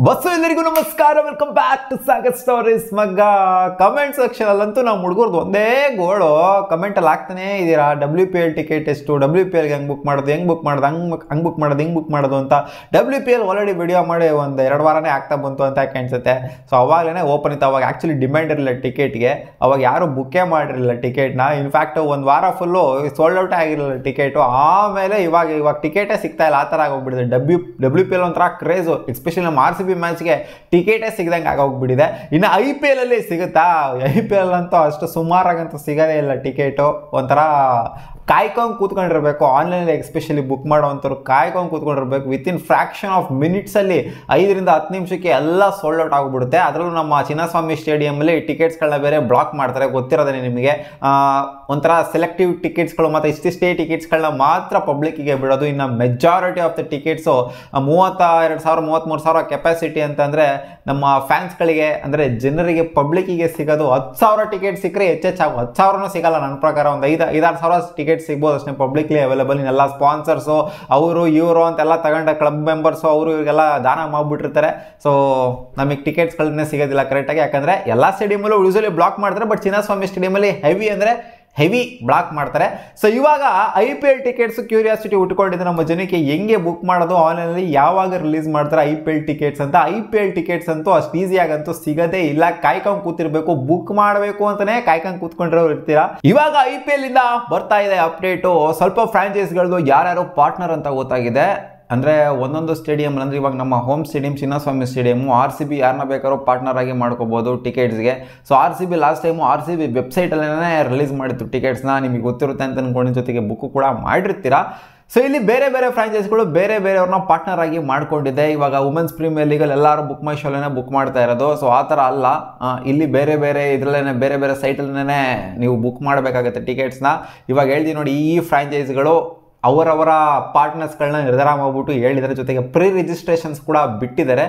Bus ಎಲ್ಲರಿಗೂ ನಮಸ್ಕಾರ, welcome back to Sagar stories. ಮಗ್ಗ ಕಮೆಂಟ್ ಸೆಕ್ಷನ್ ಅಲ್ಲಂತೂ ನಾವು ಹುಡುಗರ್ದು ಒಂದೇ ಗೋಳು ಕಮೆಂಟ್ ಅಲ್ಲಿ ಹಾಕ್ತಾನೆ ಇದ್ದೀರಾ. WPL ಟಿಕೆಟ್ ಎಷ್ಟು, WPL ಹೆಂಗ್ ಬುಕ್ ಮಾಡೋದು, ಹೆಂಗ್ ಬುಕ್ ಮಾಡೋದು, ಹಂಗ್ ಬುಕ್ ಮಾಡೋದು, ಹಿಂಗ್ ಬುಕ್ ಮಾಡೋದು ಅಂತ. WPL ಆಲ್ರೆಡಿ ವಿಡಿಯೋ ಮಾಡಿ ಒಂದು 2 ವಾರನೇ ಆಗ್ತಾ ಬಂತು ಅಂತ ಕಾಣಿಸುತ್ತೆ. ಸೊ ಅವಾಗಲೇ ಓಪನ್ ಇತ್ತು. ಅವಾಗ ಆ್ಯಕ್ಚುಲಿ ಡಿಮ್ಯಾಂಡ್ ಇರಲಿಲ್ಲ ಟಿಕೆಟ್ಗೆ, ಅವಾಗ ಯಾರು ಬುಕ್ಕೇ ಮಾಡಿರಲಿಲ್ಲ ಟಿಕೆಟ್ನ. ಇನ್ಫ್ಯಾಕ್ಟ್ ಒಂದು ವಾರ ಫುಲ್ಲು ಸೋಲ್ಡ್ ಔಟ್ ಆಗಿರಲಿಲ್ಲ ಟಿಕೆಟು. ಆಮೇಲೆ ಇವಾಗ ಟಿಕೆಟೇ ಸಿಗ್ತಾ ಇಲ್ಲ, ಆ ಥರ ಆಗೋಗ್ಬಿಟ್ಟಿದೆ. WPL ಒಂಥರ ಕ್ರೇಜು, ಎಸ್ಪೆಷಲಿ ನಮ್ಮ RCB ಮ್ಯಾಚ್ಗೆ ಟಿಕೆಟೇ ಸಿಗದಂಗೆ ಆಗೋಗ್ಬಿಟ್ಟಿದೆ. ಇನ್ನು IPL ಅಲ್ಲಿ ಸಿಗುತ್ತಾ? IPL ಅಂತೂ ಅಷ್ಟು ಸುಮಾರಾಗಂತೂ ಸಿಗೋದೇ ಇಲ್ಲ ಟಿಕೆಟು. ಒಂಥರ ಕಾಯ್ಕೊಂಡು ಕೂತ್ಕೊಂಡಿರ್ಬೇಕು. ಆನ್ಲೈನಲ್ಲಿ ಎಸ್ಪೆಷಲಿ ಬುಕ್ ಮಾಡೋವಂಥವ್ರು ಕಾಯ್ಕೊಂಡು ಕೂತ್ಕೊಂಡಿರ್ಬೇಕು. ವಿತಿನ್ ಫ್ರಾಕ್ಷನ್ ಆಫ್ ಮಿನಿಟ್ಸಲ್ಲಿ 5 ರಿಂದ 10 ನಿಮಿಷಕ್ಕೆ ಎಲ್ಲ ಸೋಲ್ಡ್ ಔಟ್ ಆಗಿಬಿಡುತ್ತೆ. ಅದರಲ್ಲೂ ನಮ್ಮ ಚಿನ್ನಸ್ವಾಮಿ ಸ್ಟೇಡಿಯಮಲ್ಲಿ ಟಿಕೆಟ್ಸ್ಗಳನ್ನ ಬೇರೆ ಬ್ಲಾಕ್ ಮಾಡ್ತಾರೆ, ಗೊತ್ತಿರೋದೇ ನಿಮಗೆ. ಒಂಥರ ಸೆಲೆಕ್ಟಿವ್ ಟಿಕೆಟ್ಸ್ಗಳು ಮತ್ತು ಇಷ್ಟಿಷ್ಟೇ ಟಿಕೆಟ್ಸ್ಗಳನ್ನ ಮಾತ್ರ ಪಬ್ಲಿಕ್ಕಿಗೆ ಬಿಡೋದು. ಇನ್ನು majority of the tickets 32,000 33,000 capacity ಅಂತಂದರೆ ನಮ್ಮ ಫ್ಯಾನ್ಸ್ಗಳಿಗೆ ಅಂದರೆ ಜನರಿಗೆ ಪಬ್ಲಿಕ್ಕಿಗೆ ಸಿಗೋದು 10,000 ಟಿಕೆಟ್ ಸಿಕ್ಕರೆ ಹೆಚ್ಚೆಚ್ಚಾಗು. 10,000 ಸಿಗಲ್ಲ ನನ್ನ ಪ್ರಕಾರ. ಒಂದು 5-6 ಸಾವಿರ ಟಿಕೆಟ್ ಸಿಗ್ಬೋದು ಅಷ್ಟೇ ಪಬ್ಲಿಕ್ಲಿ ಅವೈಲೇಬಲ್. ಇನ್ನೆಲ್ಲ ಸ್ಪಾನ್ಸರ್ಸು ಅವರು ಇವರು ಅಂತೆಲ್ಲ ತಗೊಂಡ ಕ್ಲಬ್ ಮೆಂಬರ್ಸು ಅವರು ಇವರಿಗೆಲ್ಲ ದಾನ ಮಾಡಿಬಿಟ್ಟಿರ್ತಾರೆ. ಸೊ ನಮಗೆ ಟಿಕೆಟ್ಸ್ಗಳನ್ನೇ ಸಿಗೋದಿಲ್ಲ ಕರೆಕ್ಟಾಗಿ, ಯಾಕಂದರೆ ಎಲ್ಲ ಸ್ಟೇಡಿಯಮಲ್ಲೂ ಯೂಸಲಿ ಬ್ಲಾಕ್ ಮಾಡ್ತಾರೆ. ಬಟ್ ಚಿನ್ನಸ್ವಾಮಿ ಸ್ಟೇಡಿಯಮಲ್ಲಿ ಹೆವಿ ಬ್ಲಾಕ್ ಮಾಡ್ತಾರೆ. ಸೊ ಇವಾಗ IPL ಟಿಕೆಟ್ಸ್ ಕ್ಯೂರಿಯಾಸಿಟಿ ಉಟ್ಕೊಂಡಿದೆ ನಮ್ಮ ಜನಕ್ಕೆ, ಹೆಂಗೆ ಬುಕ್ ಮಾಡೋದು ಆನ್ಲೈನಲ್ಲಿ, ಯಾವಾಗ ರಿಲೀಸ್ ಮಾಡ್ತಾರೆ IPL ಟಿಕೆಟ್ಸ್ ಅಂತ. IPL ಟಿಕೆಟ್ಸ್ ಅಂತೂ ಅಷ್ಟು ಈಸಿಯಾಗಂತೂ ಸಿಗೋದೇ ಇಲ್ಲ. ಕಾಯ್ಕೊಂಡು ಕೂತಿರ್ಬೇಕು, ಬುಕ್ ಮಾಡಬೇಕು ಅಂತಾನೆ ಕಾಯ್ಕೊಂಡು ಕೂತ್ಕೊಂಡಿರೋರು ಇರ್ತೀರಾ. ಇವಾಗ IPL ಇಂದ ಬರ್ತಾ ಇದೆ ಅಪ್ಡೇಟು. ಸ್ವಲ್ಪ ಫ್ರಾಂಚೈಸ್ಗಳದ್ದು ಯಾರ್ಯಾರು ಪಾರ್ಟ್ನರ್ ಅಂತ ಗೊತ್ತಾಗಿದೆ. ಅಂದರೆ ಒಂದೊಂದು ಸ್ಟೇಡಿಯಂ, ಅಂದರೆ ಇವಾಗ ನಮ್ಮ home stadium Chinnaswamy stadium RCB ಯಾರನ್ನ ಬೇಕಾದ್ರೂ ಪಾರ್ಟ್ನರ್ ಆಗಿ ಮಾಡ್ಕೋಬೋದು ಟಿಕೆಟ್ಸ್ಗೆ. So RCB last time RCB ವೆಬ್ಸೈಟಲ್ಲೇ ರಿಲೀಸ್ ಮಾಡಿತ್ತು ಟಿಕೆಟ್ಸ್ನ, ನಿಮಗೆ ಗೊತ್ತಿರುತ್ತೆ ಅಂತ ಅಂದ್ಕೊಂಡಿದ್ದ, ಜೊತೆಗೆ ಬುಕ್ಕು ಕೂಡ ಮಾಡಿರ್ತೀರಾ. ಸೊ ಇಲ್ಲಿ ಬೇರೆ ಬೇರೆ ಫ್ರಾಂಚೈಸ್ಗಳು ಬೇರೆಯವ್ರನ್ನ ಪಾರ್ಟ್ನರ್ ಆಗಿ ಮಾಡ್ಕೊಂಡಿದೆ. ಇವಾಗ ವುಮೆನ್ಸ್ ಪ್ರೀಮಿಯರ್ ಲೀಗಲ್ಲಿ ಎಲ್ಲರೂ ಬುಕ್ ಮೈ ಶೋಲೇ ಬುಕ್ ಮಾಡ್ತಾ ಇರೋದು. ಸೊ ಆ ಥರ ಅಲ್ಲ, ಇಲ್ಲಿ ಬೇರೆ ಇದರಲ್ಲೇ ಬೇರೆ ಸೈಟಲ್ಲೇ ನೀವು ಬುಕ್ ಮಾಡಬೇಕಾಗತ್ತೆ ಟಿಕೆಟ್ಸ್ನ. ಇವಾಗ ಹೇಳ್ತೀವಿ ನೋಡಿ, ಈ ಫ್ರಾಂಚೈಸ್ಗಳು ಅವರವರ ಪಾರ್ಟ್ನರ್ಸ್ಗಳನ್ನ ನಿರ್ಧಾರ ಮಾಡಿಬಿಟ್ಟು ಹೇಳಿದ್ದಾರೆ. ಜೊತೆಗೆ ಪ್ರೀ ರಿಜಿಸ್ಟ್ರೇಷನ್ಸ್ ಕೂಡ ಬಿಟ್ಟಿದ್ದಾರೆ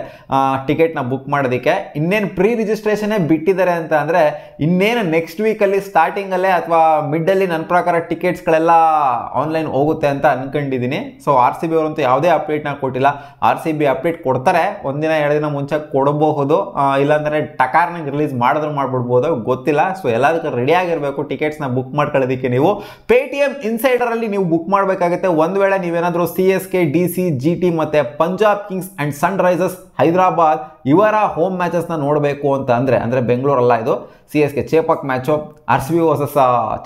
ಟಿಕೆಟ್ನ ಬುಕ್ ಮಾಡೋದಕ್ಕೆ. ಇನ್ನೇನು ಪ್ರೀ ರಿಜಿಸ್ಟ್ರೇಷನ್ನೇ ಬಿಟ್ಟಿದ್ದಾರೆ ಅಂತ ಅಂದರೆ ಇನ್ನೇನು ನೆಕ್ಸ್ಟ್ ವೀಕಲ್ಲಿ ಸ್ಟಾರ್ಟಿಂಗಲ್ಲೇ ಅಥವಾ ಮಿಡ್ಡಲ್ಲಿ ನನ್ನ ಪ್ರಕಾರ ಟಿಕೆಟ್ಸ್ಗಳೆಲ್ಲ ಆನ್ಲೈನ್ ಹೋಗುತ್ತೆ ಅಂತ ಅಂದ್ಕೊಂಡಿದ್ದೀನಿ. ಸೊ RCB ಅವರಂತೂ ಯಾವುದೇ ಅಪ್ಡೇಟ್ನ ಕೊಟ್ಟಿಲ್ಲ. RCB ಅಪ್ಡೇಟ್ ಕೊಡ್ತಾರೆ, 1 ದಿನ 2 ದಿನ ಮುಂಚೆ ಕೊಡಬಹುದು, ಇಲ್ಲಾಂದರೆ ಟಕಾರ್ನಾಗ ರಿಲೀಸ್ ಮಾಡಿದ್ರು ಮಾಡ್ಬಿಡ್ಬೋದು, ಗೊತ್ತಿಲ್ಲ. ಸೊ ಎಲ್ಲದಕ್ಕೂ ರೆಡಿ ಆಗಿರಬೇಕು ಟಿಕೆಟ್ಸ್ನ ಬುಕ್ ಮಾಡ್ಕೊಳ್ಳೋದಕ್ಕೆ. ನೀವು ಪೇಟಿಎಂ ಇನ್ಸೈಡರಲ್ಲಿ ನೀವು ಬುಕ್ ಮಾಡಬೇಕು. ಒಂದು ವೇಳೆ ನೀವೇನಾದರೂ CSK, DC, GT ಮತ್ತೆ Punjab Kings and Sunrisers Hyderabad ಇವರ ಹೋಮ್ ಮ್ಯಾಚಸ್ನ ನೋಡಬೇಕು ಅಂತ ಅಂದರೆ ಬೆಂಗಳೂರಲ್ಲ, ಇದು CSK Chepauk match, RCB versus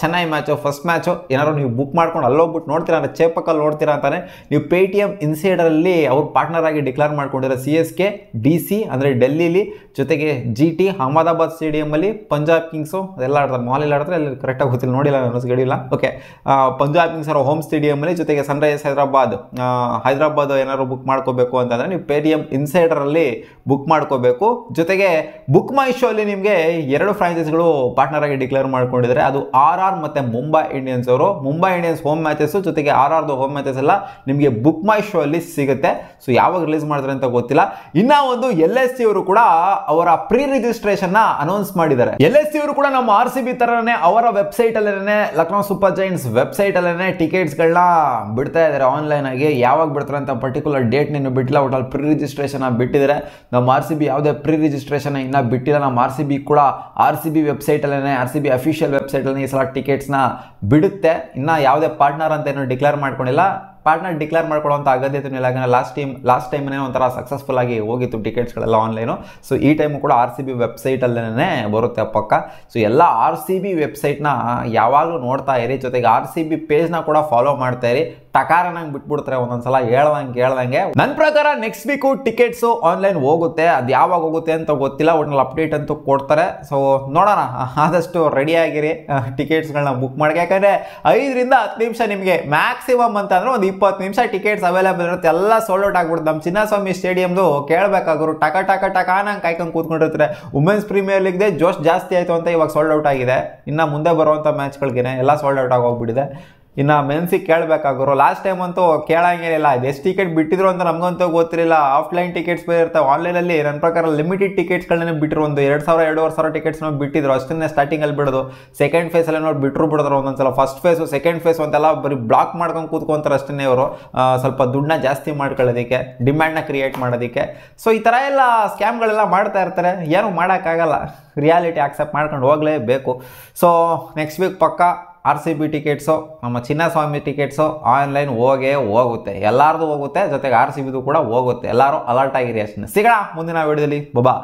Chennai match, first match ಏನಾದ್ರು ನೀವು ಬುಕ್ ಮಾಡ್ಕೊಂಡು ಅಲ್ಲೋಗ್ಬಿಟ್ಟು ನೋಡ್ತೀರಾ ಅಂದರೆ ಚೇಪಕಲ್ಲಿ ನೋಡ್ತೀರಾ ಅಂತಾನೆ ನೀವು ಪೇಟಿಎಂ ಇನ್ಸೈಡರಲ್ಲಿ ಅವ್ರು ಪಾರ್ಟ್ನರ್ ಆಗಿ ಡಿಕ್ಲೇರ್ ಮಾಡ್ಕೊಂಡಿರೋ CSK, DC ಅಂದರೆ ಡೆಲ್ಲಿಲಿ, ಜೊತೆಗೆ GT ಅಹಮದಾಬಾದ್ ಸ್ಟೇಡಿಯಮಲ್ಲಿ, ಪಂಜಾಬ್ ಕಿಂಗ್ಸು ಅದೆಲ್ಲ ಆಡ್ತಾರೆ, ಮಾಲಲ್ಲಿ ಆಡ್ತಾರೆ, ಅಲ್ಲಿ ಕರೆಕ್ಟಾಗಿ ಗೊತ್ತಿಲ್ಲ, ನೋಡಿಲ್ಲ ನಾನು ಗಡಿಲ್ಲ. ಓಕೆ, ಪಂಜಾಬ್ ಕಿಂಗ್ಸ್ ಅವರ ಹೋಮ್ ಸ್ಟೇಡಿಯಮಲ್ಲಿ, ಜೊತೆಗೆ ಸನ್ ರೈಸರ್ಸ್ ಹೈದರಾಬಾದ್ ಏನಾದ್ರು ಬುಕ್ ಮಾಡ್ಕೋಬೇಕು ಅಂತಂದರೆ ನೀವು ಪೇಟಿಎಂ ಇನ್ಸೈಡರಲ್ಲಿ ಬುಕ್ ಮಾಡ್ಕೋಬೇಕು. ಜೊತೆಗೆ ಬುಕ್ ಮೈ ಶೋ ಅಲ್ಲಿ ನಿಮಗೆ 2 ಫ್ರಾಂಚೈಸ್ಗಳು ಪಾರ್ಟ್ನರ್ ಆಗಿ ಡಿಕ್ಲೇರ್ ಮಾಡ್ಕೊಂಡಿದ್ದಾರೆ. ಅದು RR ಮತ್ತು ಮುಂಬೈ ಇಂಡಿಯನ್ಸ್ ಅವರು. ಮುಂಬೈ ಇಂಡಿಯನ್ಸ್ ಹೋಮ್ ಮ್ಯಾಚಸ್ ಜೊತೆಗೆ RRದು ಹೋಮ್ ಮ್ಯಾಚಸ್ ಎಲ್ಲ ನಿಮಗೆ ಬುಕ್ ಮೈ ಶೋ ಅಲ್ಲಿ ಸಿಗುತ್ತೆ. ಸೊ ಯಾವಾಗ ರಿಲೀಸ್ ಮಾಡ್ತಾರೆ ಅಂತ ಗೊತ್ತಿಲ್ಲ. ಇನ್ನ ಒಂದು LSC ಅವರು ಕೂಡ ಅವರ ಪ್ರೀ ರಿಜಿಸ್ಟ್ರೇಷನ್ ನ ಅನೌನ್ಸ್ ಮಾಡಿದ್ದಾರೆ. LSC ಅವರು ಕೂಡ ನಮ್ಮ RCB ತರನೇ ಅವರ ವೆಬ್ಸೈಟ್ ಅಲ್ಲೇನೆ, ಲಕ್ನೋ ಸೂಪರ್ ಜೈಂಟ್ಸ್ ವೆಬ್ಸೈಟ್ ಅಲ್ಲೇನೆ ಟಿಕೆಟ್ಸ್ಗಳನ್ನ ಬಿಡ್ತಾ ಇದ್ದಾರೆ ಆನ್ಲೈನ್ ಆಗಿ. ಯಾವಾಗ ಬಿಡ್ತಾರೆ ಅಂತ ಪರ್ಟಿಕ್ಯುಲರ್ ಡೇಟ್ ನೀನು ಬಿಟ್ಟಿಲ್ಲ, ಒಟ್ಟಲ್ಲಿ ಪ್ರೀ ರಿಜಿಸ್ಟ್ರೇಷನ್ ಬಿಟ್ಟಿದ್ದಾರೆ. ನಮ್ಮ RCB ಯಾವುದೇ ಪ್ರೀ ರಿಜಿಸ್ಟ್ರೇಷನ್ ಇನ್ನೂ ಬಿಟ್ಟಿಲ್ಲ. ನಮ್ಮ RCB ಕೂಡ RCB ವೆಬ್ಸೈಟಲ್ಲೇ, RCB ಅಫಿಷಿಯಲ್ ವೆಬ್ಸೈಟಲ್ಲಿ ಈ ಸಲ ಟಿಕೆಟ್ಸ್ನ ಬಿಡುತ್ತೆ. ಇನ್ನು ಯಾವುದೇ ಪಾರ್ಟ್ನರ್ ಅಂತ ಏನೋ ಡಿಕ್ಲೇರ್ ಮಾಡ್ಕೊಂಡಿಲ್ಲ. ಪಾರ್ಟ್ನರ್ ಡಿಕ್ಲೇರ್ ಮಾಡ್ಕೊಳ್ಳೋಂಥ ಅಗತ್ಯತೆ ಇಲ್ಲ, ಯಾಕಂದರೆ ಲಾಸ್ಟ್ ಟೈಮೇ ಒಂಥರ ಸಕ್ಸಸ್ಫುಲ್ ಆಗಿ ಹೋಗಿತ್ತು ಟಿಕೆಟ್ಸ್ಗಳೆಲ್ಲ ಆನ್ಲೈನು. ಸೊ ಈ ಟೈಮು ಕೂಡ RCB ವೆಬ್ಸೈಟಲ್ಲೇ ಬರುತ್ತೆ ಪಕ್ಕ. ಸೊ ಎಲ್ಲ RCB ವೆಬ್ಸೈಟ್ನ ಯಾವಾಗಲೂ ನೋಡ್ತಾ ಇರಿ, ಜೊತೆಗೆ RCB ಪೇಜ್ನ ಕೂಡ ಫಾಲೋ ಮಾಡ್ತಾ ಇರಿ. ಟಕಾರನಂಗೆ ಬಿಟ್ಬಿಡ್ತಾರೆ ಒಂದೊಂದ್ಸಲ ಹೇಳ್ದಂಗೆ. ನನ್ನ ಪ್ರಕಾರ ನೆಕ್ಸ್ಟ್ ವೀಕು ಟಿಕೆಟ್ಸು ಆನ್ಲೈನ್ ಹೋಗುತ್ತೆ. ಅದು ಯಾವಾಗ ಹೋಗುತ್ತೆ ಅಂತ ಗೊತ್ತಿಲ್ಲ, ಒಟ್ಟಿನಲ್ಲಿ ಅಪ್ಡೇಟ್ ಅಂತೂ ಕೊಡ್ತಾರೆ. ಸೊ ನೋಡೋಣ, ಆದಷ್ಟು ರೆಡಿಯಾಗಿರಿ ಟಿಕೆಟ್ಸ್ಗಳನ್ನ ಬುಕ್ ಮಾಡೋಕ್ಕೆ. ಯಾಕಂದರೆ 5 ರಿಂದ 10 ನಿಮಿಷ ನಿಮಗೆ ಮ್ಯಾಕ್ಸಿಮಮ್ ಅಂತಂದರೆ ಒಂದು 20 ನಿಮಿಷ ಟಿಕೆಟ್ಸ್ ಅವೈಲೇಬಲ್ ಇರುತ್ತೆ. ಎಲ್ಲ ಸೋಲ್ಡ್ ಔಟ್ ಆಗ್ಬಿಡುತ್ತೆ. ನಮ್ಮ ಚಿನ್ನಸ್ವಾಮಿ ಸ್ಟೇಡಿಯಮ್ದು ಕೇಳಬೇಕಾದ್ರು ಟಕ ನಂಗೆ ಕಾಯ್ಕೊಂಡು ಕೂತ್ಕೊಂಡಿರ್ತಾರೆ. ವುಮೆನ್ಸ್ ಪ್ರೀಮಿಯರ್ ಲೀಗ್ದೆ ಜೋಶ್ ಜಾಸ್ತಿ ಆಯಿತು ಅಂತ ಇವಾಗ ಸೋಲ್ಡ್ ಔಟ್ ಆಗಿದೆ. ಇನ್ನು ಮುಂದೆ ಬರುವಂಥ ಮ್ಯಾಚ್ಗಳಿಗೆ ಎಲ್ಲ ಸೋಲ್ಡ್ ಔಟ್ ಆಗೋಗ್ಬಿಟ್ಟಿದೆ. ಇನ್ನು ಮೆನ್ಸಿಗೆ ಕೇಳಬೇಕಾಗೋರು ಲಾಸ್ಟ್ ಟೈಮ್ ಅಂತೂ ಕೇಳಂಗೇನಿಲ್ಲ, ಅದು ಎಷ್ಟು ಟಿಕೆಟ್ ಬಿಟ್ಟಿದ್ರು ಅಂತ ನಮಗಂತೂ ಗೊತ್ತಿರಲಿಲ್ಲ. ಆಫ್ಲೈನ್ ಟಿಕೆಟ್ಸ್ ಬೇರೆ ಇರ್ತಾವೆ, ಆನ್ಲೈನಲ್ಲಿ ನನ್ನ ಪ್ರಕಾರ ಲಿಮಿಟೆಡ್ ಟಿಕೆಟ್ಸ್ಗಳನ್ನೇ ಬಿಟ್ಟರು. ಒಂದು 2,000-2,500 ಟಿಕೆಟ್ಸ್ನ ಬಿಟ್ಟಿದ್ರು, ಅಷ್ಟನ್ನೇ ಸ್ಟಾರ್ಟಿಂಗಲ್ಲಿ ಬಿಡೋದು. ಸೆಕೆಂಡ್ ಫೇಸಲ್ಲಿ ನೋಡಿ ಬಿಟ್ಟರು ಒಂದೊಂದ್ಸಲ. ಫಸ್ಟ್ ಫೇಸು ಸೆಕೆಂಡ್ ಫೇಸ್ ಅಂತೆಲ್ಲ ಬರೀ ಬ್ಲಾಕ್ ಮಾಡ್ಕೊಂಡು ಕೂತ್ಕೊಂತಾರೆ ಅಷ್ಟೇ ಅವರು, ಸ್ವಲ್ಪ ದುಡ್ಡನ್ನ ಜಾಸ್ತಿ ಮಾಡ್ಕೊಳ್ಳೋದಕ್ಕೆ, ಡಿಮ್ಯಾಂಡ್ನ ಕ್ರಿಯೇಟ್ ಮಾಡೋದಕ್ಕೆ. ಸೊ ಈ ಥರ ಎಲ್ಲ ಸ್ಕ್ಯಾಮ್ಗಳೆಲ್ಲ ಮಾಡ್ತಾ ಇರ್ತಾರೆ, ಏನೂ ಮಾಡೋಕ್ಕಾಗಲ್ಲ, ರಿಯಾಲಿಟಿ ಆಕ್ಸೆಪ್ಟ್ ಮಾಡ್ಕೊಂಡು ಹೋಗಲೇಬೇಕು. ಸೊ ನೆಕ್ಸ್ಟ್ ವೀಕ್ ಪಕ್ಕ RCB ಟಿಕೆಟ್ಸು, ನಮ್ಮ ಚಿನ್ನಸ್ವಾಮಿ ಟಿಕೆಟ್ಸು ಆನ್ಲೈನ್ ಹೋಗುತ್ತೆ, ಎಲ್ಲರದು ಹೋಗುತ್ತೆ, ಜೊತೆಗೆ RCBದು ಕೂಡ ಹೋಗುತ್ತೆ. ಎಲ್ಲರೂ ಅಲರ್ಟ್ ಆಗಿರಿ ಅಷ್ಟೇ. ಸಿಗೋಣ ಮುಂದಿನ ವಿಡಿಯೋದಲ್ಲಿ. ಬಾಬಾ.